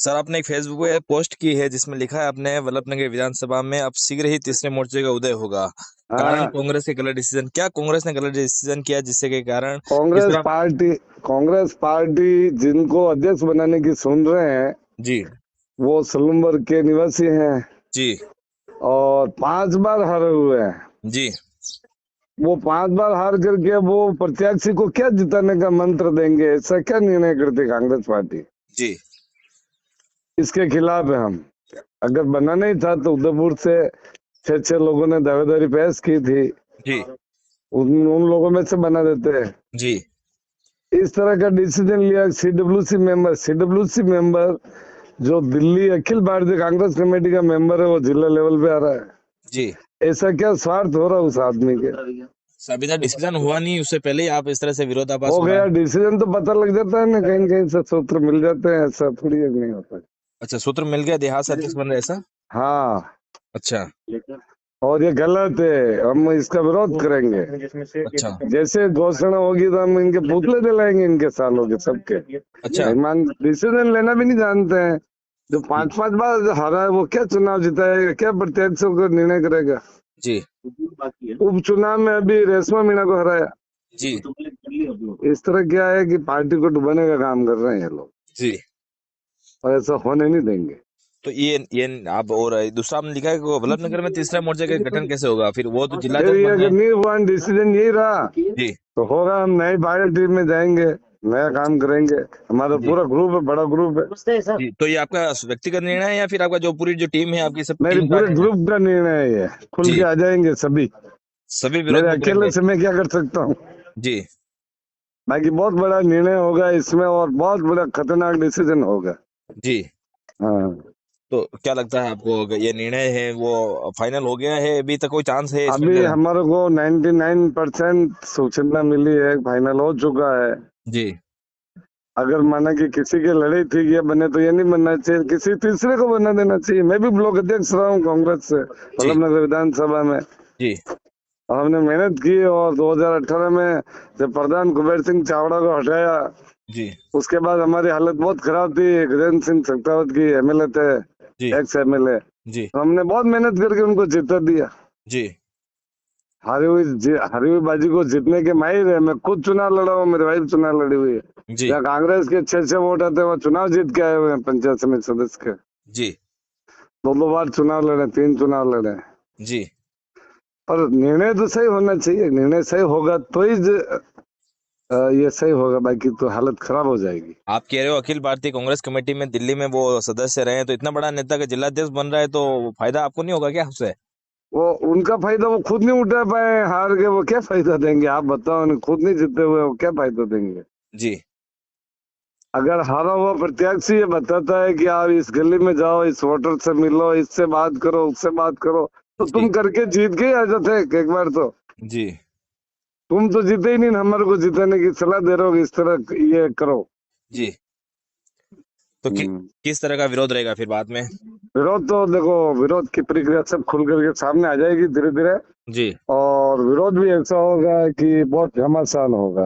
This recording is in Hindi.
सर आपने एक फेसबुक पे पोस्ट की है जिसमें लिखा है आपने वल्लभनगर विधानसभा में अब शीघ्र ही तीसरे मोर्चे का उदय होगा। कारण हाँ, कांग्रेस के गलत डिसीजन। क्या कांग्रेस ने गलत डिसीजन किया जिससे के कारण कांग्रेस तीसरा? पार्टी कांग्रेस पार्टी जिनको अध्यक्ष बनाने की सुन रहे हैं, जी वो सलूमबर के निवासी हैं जी और 5 बार हारे हुए हैं। जी वो 5 बार हार करके वो प्रत्याशी को क्या जिताने का मंत्र देंगे? ऐसा क्या निर्णय करती कांग्रेस पार्टी? जी इसके खिलाफ है हम। अगर बनाना ही था तो उदयपुर से 6 लोगों ने दावेदारी पेश की थी, जी उन लोगों में से बना देते हैं। जी इस तरह का डिसीजन लिया। सीडब्ल्यूसी मेंबर जो दिल्ली अखिल भारतीय कांग्रेस कमेटी का मेंबर है, वो जिला लेवल पे आ रहा है। जी। ऐसा क्या स्वार्थ हो रहा है उस आदमी के? अभी तक डिसीजन हुआ नहीं, उससे पहले ही आप इस तरह से विरोधाभास हो हो रहा गया है। डिसीजन तो पता लग जाता है ना, कहीं कहीं से सूत्र मिल जाते हैं, ऐसा थोड़ी है, नहीं होता है। अच्छा, सूत्र मिल गया, देहात से अध्यक्ष बन रहे ऐसा? हाँ, अच्छा और ये गलत है, हम इसका विरोध करेंगे। अच्छा जैसे घोषणा होगी तो हम इनके पुतले जलाएंगे, इनके सालों के सबके। अच्छा। ईमान डिसीजन लेना भी नहीं जानते हैं। जो जी 5 5 बार हारा है वो क्या चुनाव जिताएगा? क्या प्रत्यक्ष होकर निर्णय करेगा? जी उपचुनाव में अभी रेशमा मीणा को हराया। जी इस तरह क्या है कि पार्टी को डुबाने का काम कर रहे हैं ये लोग, जी। और ऐसा होने नहीं देंगे। तो ये आप, और दूसरा आपने लिखा है कि वल्लभनगर में तीसरा मोर्चे का गठन कैसे होगा? फिर वो तो फिर जिलाध्यक्ष ये बन अगर रहे हैं। नहीं हुआ, डिसीजन यही रहा जी तो होगा, हम नई पार्टी में जाएंगे, नया काम करेंगे। हमारा जी पूरा ग्रुप है, बड़ा ग्रुप है। जी। तो ये आपका व्यक्तिगत निर्णय है या फिर आपका जो पूरी जो टीम है आपकी, सब मेरी टीम का पूरे निर्णय? ग्रुप का निर्णय है ये। खुल के जी। आ जाएंगे सभी। सभी विरोध मेरे में अकेले उतरेंगे। से मैं क्या कर सकता हूँ? जी। बाकी बहुत बड़ा निर्णय होगा इसमें, और बहुत बड़ा खतरनाक डिसीजन होगा। जी। हाँ, तो क्या लगता है आपको, ये निर्णय है वो फाइनल हो गया है? अभी तक कोई चांस है इसमें अभी जरा? हमारे को 99% सूचना मिली है, फाइनल हो चुका है। जी अगर माना कि किसी की लड़ाई थी ये बने, तो ये नहीं बनना चाहिए, किसी तीसरे को बना देना चाहिए। मैं भी ब्लॉक अध्यक्ष रहा हूँ कांग्रेस से जी वल्लभनगर विधानसभा में। जी और हमने मेहनत की, और 2018 में जब प्रधान कुबेर सिंह चावड़ा को हटाया, जी उसके बाद हमारी हालत बहुत खराब थी। गजेंद्र सिंह शेखावत की एमएलए थे, जी एक्स एमएलए। जी तो हमने बहुत मेहनत करके उनको जिता दिया। जी हारी हुई बाजी को जीतने के माहिर है। मैं खुद चुनाव लड़ा हूँ, मेरी वाइफ चुनाव लड़ी हुई है। जी जहाँ कांग्रेस के 6 वोट आते हैं, वो चुनाव जीत के आए हुए हैं, पंचायत समिति सदस्य के। जी 2 बार चुनाव लड़े, 3 चुनाव लड़े। जी। पर निर्णय तो सही होना चाहिए। निर्णय सही होगा तो ही ये सही होगा, बाकी तो हालत खराब हो जाएगी। आप कह रहे हो अखिल भारतीय कांग्रेस कमेटी में दिल्ली में वो सदस्य रहे हैं, तो इतना बड़ा नेता का जिलाध्यक्ष बन रहा है, तो फायदा आपको नहीं होगा क्या उससे? वो उनका फायदा वो खुद नहीं उठा पाए, हार गए, वो क्या फायदा देंगे? आप बताओ, उन्हें खुद नहीं जीते हुए वो क्या फायदा देंगे? जी अगर हारा हुआ प्रत्याशी ये बताता है कि आप इस गली में जाओ, इस वोटर से मिलो, इससे बात करो, उससे बात करो, तो जी तुम करके जीत के ही आ जाते एक बार तो। जी। तुम तो जीते ही नहीं, हमारे को जिताने की सलाह दे रहे हो कि इस तरह ये करो। जी। तो हम्म। किस तरह का विरोध रहेगा फिर बाद में? विरोध तो देखो, विरोध की प्रक्रिया सब खुल करके सामने आ जाएगी धीरे धीरे। जी और विरोध भी ऐसा होगा कि बहुत घमासान होगा।